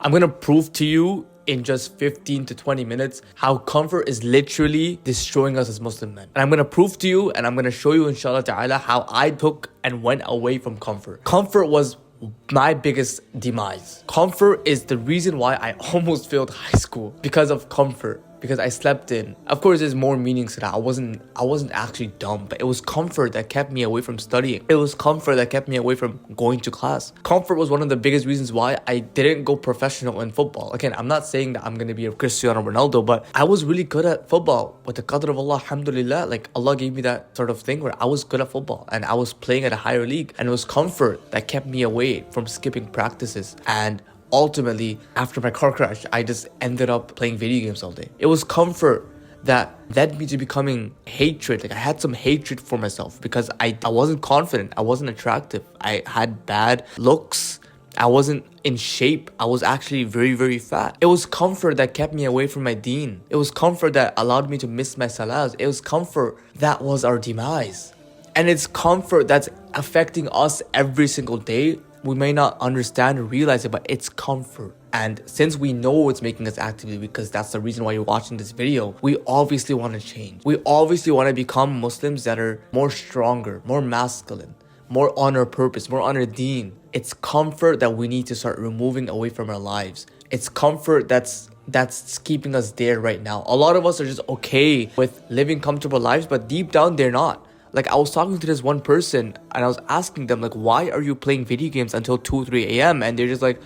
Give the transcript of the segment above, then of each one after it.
I'm gonna prove to you in just 15 to 20 minutes how comfort is literally destroying us as Muslim men. And I'm gonna prove to you and I'm gonna show you inshallah ta'ala how I took and went away from comfort. Comfort was my biggest demise. Comfort is the reason why I almost failed high school, because of comfort. Because I slept in. Of course, there's more meanings to that. I wasn't actually dumb, but it was comfort that kept me away from studying. It was comfort that kept me away from going to class. Comfort was one of the biggest reasons why I didn't go professional in football. Again, I'm not saying that I'm gonna be a Cristiano Ronaldo, but I was really good at football. With the qadr of Allah, alhamdulillah, like Allah gave me that sort of thing where I was good at football and I was playing at a higher league. And it was comfort that kept me away from skipping practices. And ultimately, after my car crash, I just ended up playing video games all day. It was comfort that led me to becoming hatred. Like I had some hatred for myself because I wasn't confident. I wasn't attractive. I had bad looks. I wasn't in shape. I was actually very, very fat. It was comfort that kept me away from my deen. It was comfort that allowed me to miss my salahs. It was comfort that was our demise. And it's comfort that's affecting us every single day. We may not understand or realize it, but it's comfort. And since we know it's making us actively, because that's the reason why you're watching this video, we obviously want to change. We obviously want to become Muslims that are more stronger, more masculine, more on our purpose, more on our deen. It's comfort that we need to start removing away from our lives. It's comfort that's keeping us there right now. A lot of us are just okay with living comfortable lives, but deep down they're not. Like I was talking to this one person and I was asking them like, why are you playing video games until 2, 3 a.m? And they're just like,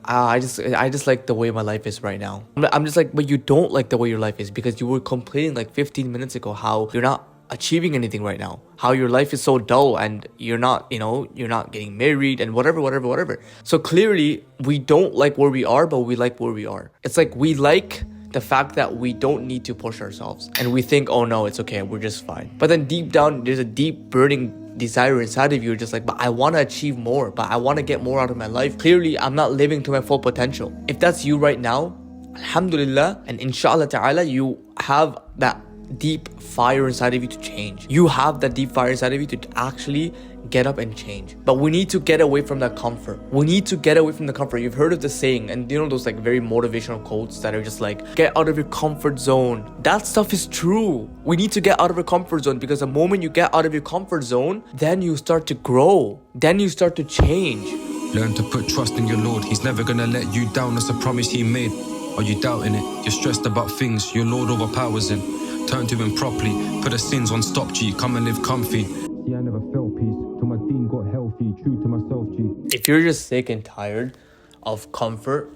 I just like the way my life is right now. I'm just like, but you don't like the way your life is because you were complaining like 15 minutes ago how you're not achieving anything right now, how your life is so dull and you're not getting married and whatever. So clearly we don't like where we are, but we like where we are. It's like we like the fact that we don't need to push ourselves and we think, oh no, it's okay, we're just fine. But then deep down, there's a deep burning desire inside of you. You're just like, but I want to achieve more, but I want to get more out of my life. Clearly, I'm not living to my full potential. If that's you right now, alhamdulillah, and inshallah ta'ala, you have that deep fire inside of you to change. You have that deep fire inside of you to actually get up and change. But we need to get away from that comfort. We need to get away from the comfort. You've heard of the saying, and you know those like very motivational quotes that are just like, get out of your comfort zone. That stuff is true. We need to get out of our comfort zone, because the moment you get out of your comfort zone, then you start to grow. Then you start to change. Learn to put trust in your Lord. He's never gonna let you down. That's a promise he made. Are you doubting it? You're stressed about things your Lord overpowers in. Turn to him properly. Put the sins on stop, G. Come and live comfy. See, I never felt peace till my deen got healthy. True to myself, G. If you're just sick and tired of comfort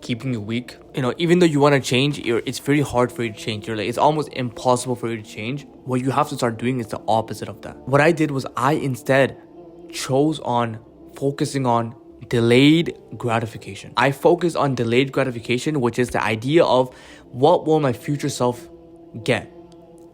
keeping you weak, even though you want to change, it's very hard for you to change. It's almost impossible for you to change. What you have to start doing is the opposite of that. What I did was I instead chose on focusing on delayed gratification. I focused on delayed gratification, which is the idea of what will my future self get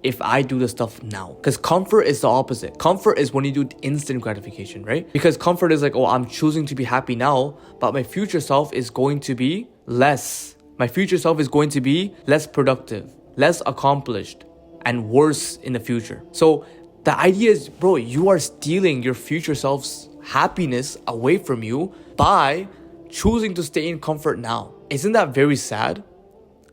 if I do the stuff now. Because comfort is the opposite. Comfort is when you do instant gratification, right? Because comfort is like, oh, I'm choosing to be happy now, but my future self is going to be less. My future self is going to be less productive, less accomplished, and worse in the future. So the idea is, bro, you are stealing your future self's happiness away from you by choosing to stay in comfort now. Isn't that very sad?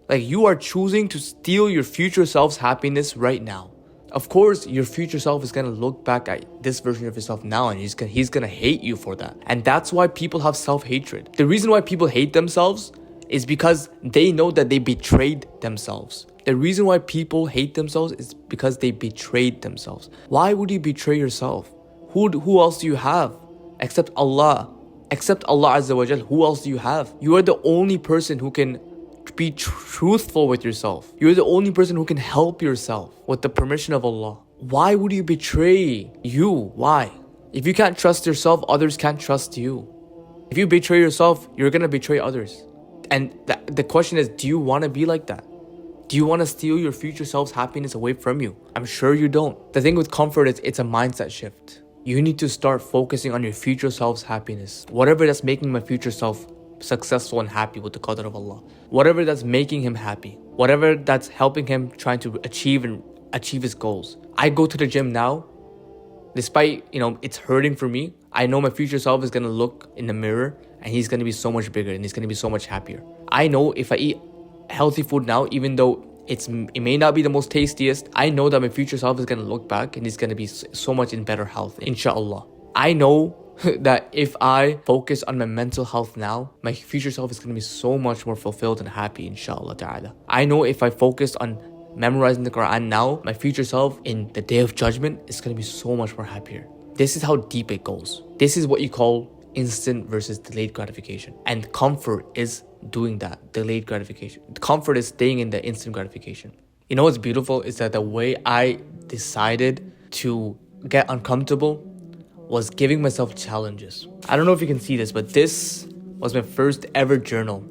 Like, you are choosing to steal your future self's happiness right now. Of course, your future self is gonna look back at this version of yourself now and he's gonna hate you for that. And that's why people have self-hatred. The reason why people hate themselves is because they know that they betrayed themselves. The reason why people hate themselves is because they betrayed themselves. Why would you betray yourself? Who else do you have? Except Allah. Except Allah Azza wa Jal. Who else do you have? You are the only person who can be truthful with yourself. You're the only person who can help yourself with the permission of Allah. Why would you betray you? Why? If you can't trust yourself, others can't trust you. If you betray yourself, you're gonna betray others. And the question is, do you want to be like that? Do you want to steal your future self's happiness away from you? I'm sure you don't. The thing with comfort is it's a mindset shift. You need to start focusing on your future self's happiness. Whatever that's making my future self successful and happy with the qadr of Allah. Whatever that's making him happy. Whatever that's helping him trying to achieve his goals. I go to the gym now. Despite, it's hurting for me. I know my future self is going to look in the mirror and he's going to be so much bigger and he's going to be so much happier. I know if I eat healthy food now, even though it may not be the most tastiest, I know that my future self is going to look back and he's going to be so much in better health, inshallah. I know that if I focus on my mental health now, my future self is going to be so much more fulfilled and happy, inshallah ta'ala. I know if I focus on memorizing the Quran now, my future self in the day of judgment is going to be so much more happier. This is how deep it goes. This is what you call instant versus delayed gratification. And comfort is doing that, delayed gratification. Comfort is staying in the instant gratification. You know what's beautiful is that the way I decided to get uncomfortable was giving myself challenges. I don't know if you can see this, but this was my first ever journal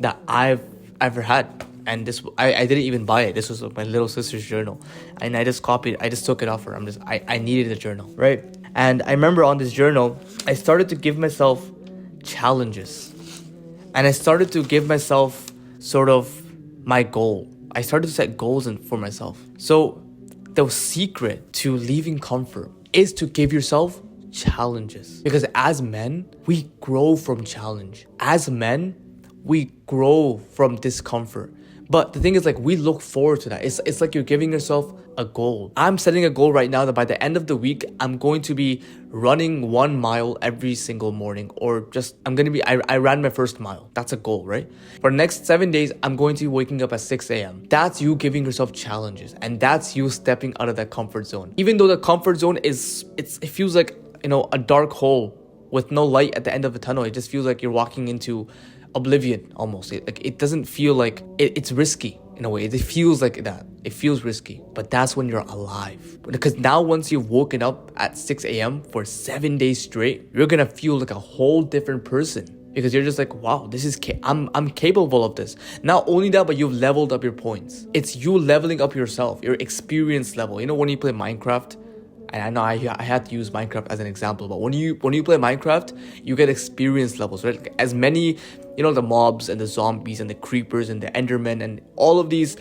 that I've ever had. And this, I didn't even buy it. This was my little sister's journal. And I just copied, I just took it off her. I needed a journal, right? And I remember on this journal, I started to give myself challenges. And I started to give myself sort of my goal. I started to set goals for myself. So the secret to leaving comfort is to give yourself challenges. Because as men, we grow from challenge. As men, we grow from discomfort. But the thing is, like, we look forward to that. It's like you're giving yourself a goal. I'm setting a goal right now that by the end of the week, I'm going to be running 1 mile every single morning, or just, I ran my first mile. That's a goal, right? For the next 7 days, I'm going to be waking up at 6 a.m. That's you giving yourself challenges. And that's you stepping out of that comfort zone. Even though the comfort zone it feels like, a dark hole with no light at the end of the tunnel. It just feels like you're walking into oblivion almost. It doesn't feel like it's risky in a way. It feels like that. It feels risky, but that's when you're alive. Because now once you've woken up at 6 a.m. for 7 days straight, you're gonna feel like a whole different person. Because you're just like, wow, this is I'm capable of this. Not only that, but you've leveled up your points. It's you leveling up yourself, your experience level. You know when you play Minecraft, and I know I had to use Minecraft as an example, but when you play Minecraft, you get experience levels, right? Like as many, the mobs and the zombies and the creepers and the endermen and all of these,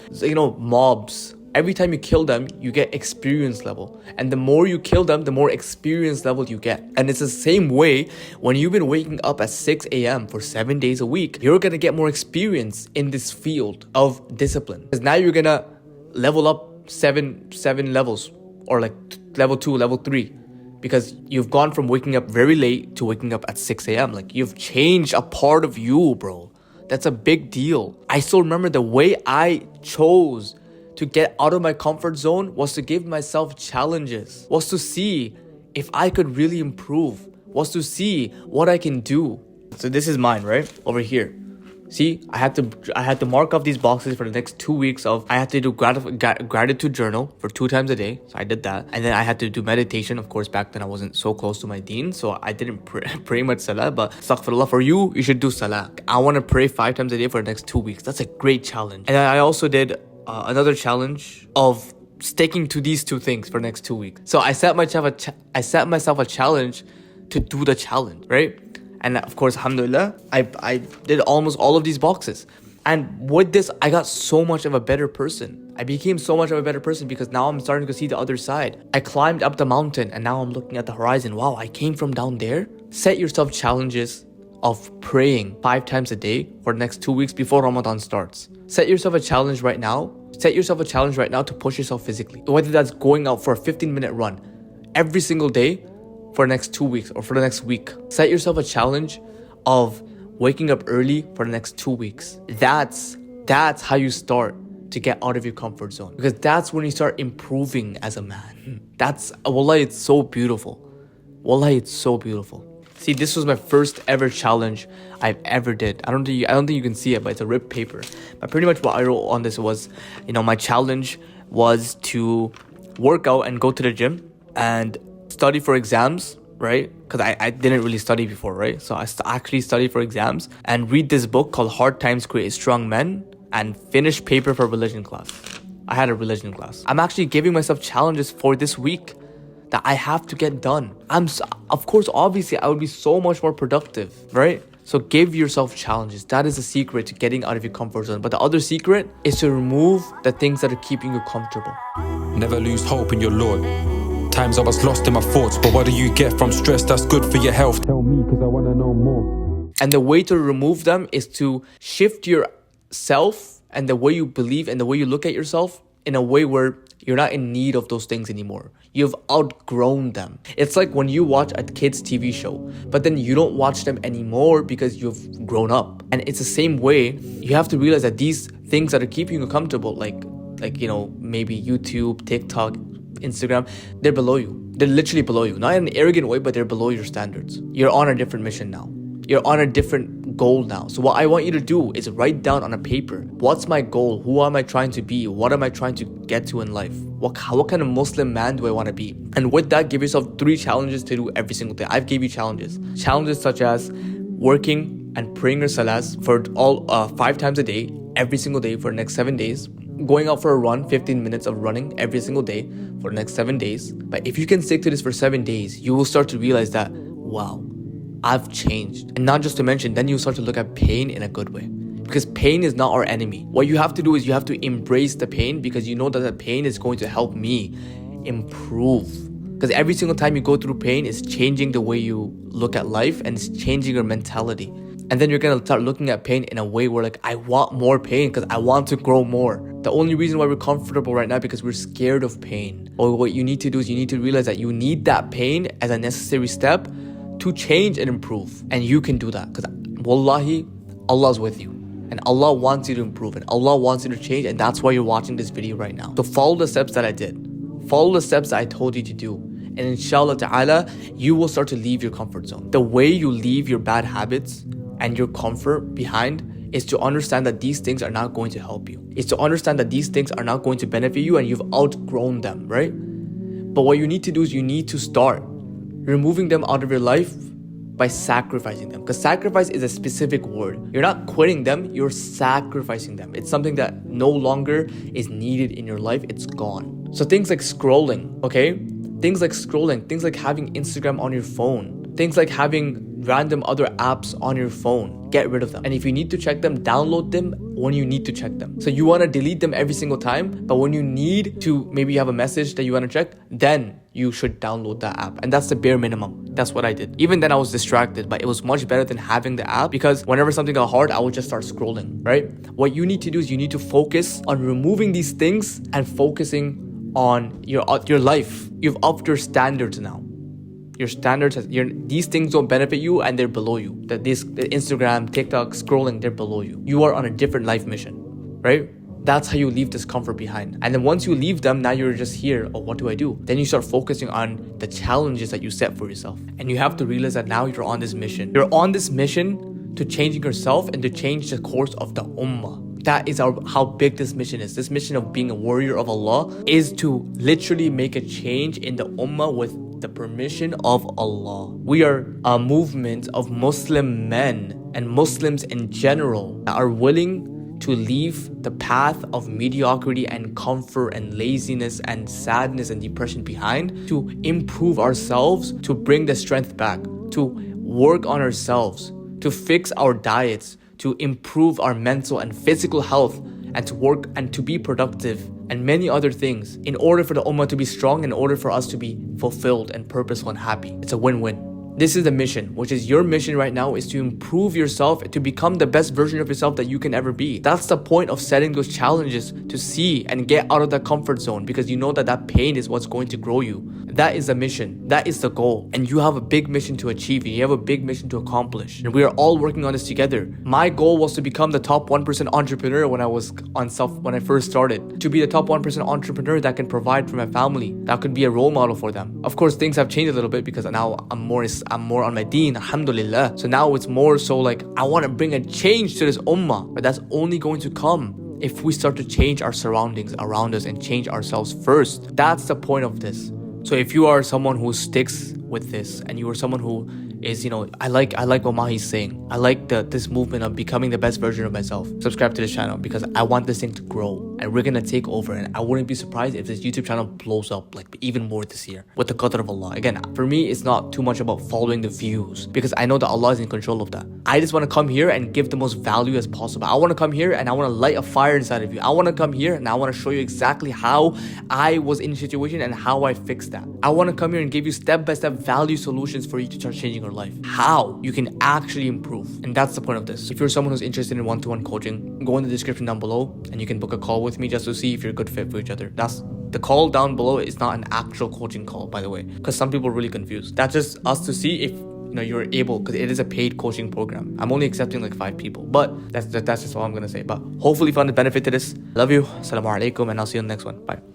mobs. Every time you kill them, you get experience level. And the more you kill them, the more experience level you get. And it's the same way when you've been waking up at 6 a.m. for 7 days a week, you're gonna get more experience in this field of discipline. Because now you're gonna level up seven levels, or like level 2, level 3, because you've gone from waking up very late to waking up at 6 a.m. Like, you've changed a part of you, bro. That's a big deal. I still remember the way I chose to get out of my comfort zone was to give myself challenges, was to see if I could really improve, was to see what I can do. So this is mine, right? Over here. See, I had to mark off these boxes for the next 2 weeks I had to do gratitude journal for 2 times a day. So I did that. And then I had to do meditation. Of course, back then I wasn't so close to my deen, so I didn't pray much salah, but astaghfirullah, for you should do salah. I want to pray 5 times a day for the next 2 weeks. That's a great challenge. And I also did another challenge of sticking to these 2 things for the next 2 weeks. So I set myself a challenge to do the challenge, right? And of course, alhamdulillah, I did almost all of these boxes. And with this, I got so much of a better person. I became so much of a better person because now I'm starting to see the other side. I climbed up the mountain and now I'm looking at the horizon. Wow, I came from down there. Set yourself challenges of praying 5 times a day for the next 2 weeks before Ramadan starts. Set yourself a challenge right now. Set yourself a challenge right now to push yourself physically. Whether that's going out for a 15-minute run every single day for the next 2 weeks or for the next week. Set yourself a challenge of waking up early for the next 2 weeks. That's how you start to get out of your comfort zone. Because that's when you start improving as a man. Wallah, it's so beautiful. Wallah, it's so beautiful. See, this was my first ever challenge I've ever did. I don't think you can see it, but it's a ripped paper. But pretty much what I wrote on this was, my challenge was to work out and go to the gym and study for exams, right? Because I didn't really study before, right? So I actually studied for exams and read this book called Hard Times Create Strong Men and finish paper for religion class. I had a religion class. I'm actually giving myself challenges for this week that I have to get done. Of course, obviously, I would be so much more productive, right? So give yourself challenges. That is the secret to getting out of your comfort zone. But the other secret is to remove the things that are keeping you comfortable. Never lose hope in your Lord. Times I was lost in my thoughts, but what do you get from stress that's good for your health? Tell me, cause I wanna know more. And the way to remove them is to shift yourself and the way you believe and the way you look at yourself in a way where you're not in need of those things anymore. You've outgrown them. It's like when you watch a kid's TV show, but then you don't watch them anymore because you've grown up. And it's the same way. You have to realize that these things that are keeping you comfortable, like maybe YouTube, TikTok, Instagram, they're below you. They're literally below you. Not in an arrogant way, but they're below your standards. You're on a different mission now. You're on a different goal now. So what I want you to do is write down on a paper, what's my goal? Who am I trying to be? What am I trying to get to in life? What kind of Muslim man do I want to be? And with that, give yourself 3 challenges to do every single day. I've gave you challenges. Challenges such as working and praying your salahs for all 5 times a day, every single day for the next 7 days. Going out for a run, 15 minutes of running every single day for the next 7 days. But if you can stick to this for 7 days, you will start to realize that, wow, I've changed. And not just to mention, then you start to look at pain in a good way. Because pain is not our enemy. What you have to do is you have to embrace the pain, because you know that the pain is going to help me improve. Because every single time you go through pain, it's changing the way you look at life and it's changing your mentality. And then you're going to start looking at pain in a way where like, I want more pain because I want to grow more. The only reason why we're comfortable right now because we're scared of pain. Or what you need to do is you need to realize that you need that pain as a necessary step to change and improve. And you can do that because wallahi, Allah's with you. And Allah wants you to improve and Allah wants you to change. And that's why you're watching this video right now. So follow the steps that I did. Follow the steps that I told you to do. And inshallah ta'ala, you will start to leave your comfort zone. The way you leave your bad habits and your comfort behind is to understand that these things are not going to help you. It's to understand that these things are not going to benefit you and you've outgrown them, right? But what you need to do is you need to start removing them out of your life by sacrificing them. Because sacrifice is a specific word. You're not quitting them, you're sacrificing them. It's something that no longer is needed in your life. It's gone. So things like scrolling, okay? Things like scrolling, things like having Instagram on your phone, things like having random other apps on your phone, get rid of them. And if you need to check them, download them when you need to check them. So you want to delete them every single time, but when you need to, maybe you have a message that you want to check, then you should download that app. And that's the bare minimum. That's what I did. Even then I was distracted, but it was much better than having the app, because whenever something got hard, I would just start scrolling, right? What you need to do is you need to focus on removing these things and focusing on your life. You've upped your standards now. Your standards, these things don't benefit you and they're below you. The Instagram, TikTok, scrolling, they're below you. You are on a different life mission, right? That's how you leave discomfort behind. And then once you leave them, now you're just here. Oh, what do I do? Then you start focusing on the challenges that you set for yourself. And you have to realize that now you're on this mission. You're on this mission to changing yourself and to change the course of the ummah. That is how big this mission is. This mission of being a warrior of Allah is to literally make a change in the ummah with the permission of Allah. We are a movement of Muslim men and Muslims in general that are willing to leave the path of mediocrity and comfort and laziness and sadness and depression behind, to improve ourselves, to bring the strength back, to work on ourselves, to fix our diets, to improve our mental and physical health, and to work and to be productive, and many other things, in order for the ummah to be strong, in order for us to be fulfilled and purposeful and happy. It's a win-win. This is the mission, which is your mission right now, is to improve yourself, to become the best version of yourself that you can ever be. That's the point of setting those challenges, to see and get out of that comfort zone, because you know that that pain is what's going to grow you. That is the mission. That is the goal. And you have a big mission to achieve. You have a big mission to accomplish. And we are all working on this together. My goal was to become the top 1% entrepreneur when I first started. To be the top 1% entrepreneur that can provide for my family, that could be a role model for them. Of course, things have changed a little bit because now I'm more on my deen, alhamdulillah. So now it's more so like, I want to bring a change to this ummah. But that's only going to come if we start to change our surroundings around us and change ourselves first. That's the point of this. So if you are someone who sticks with this, and you are someone who is, I like what Mahi's saying. I like this movement of becoming the best version of myself. Subscribe to this channel because I want this thing to grow. and we're gonna take over. And I wouldn't be surprised if this YouTube channel blows up like even more this year with the qadr of Allah. Again, for me, it's not too much about following the views because I know that Allah is in control of that. I just want to come here and give the most value as possible. I want to come here and I want to light a fire inside of you. I want to come here and I want to show you exactly how I was in a situation and how I fixed that. I want to come here and give you step-by-step value solutions for you to start changing your life. How you can actually improve. And that's the point of this. If you're someone who's interested in one-to-one coaching, go in the description down below and you can book a call with me just to see if you're a good fit for each other. That's the call down below is not an actual coaching call, by the way, because some people are really confused. That's just us to see if you're able, because it is a paid coaching program. I'm only accepting like 5 people, but that's just all I'm gonna say. But hopefully you found a benefit to this. Love you. Assalamu alaikum, and I'll see you in the next one. Bye.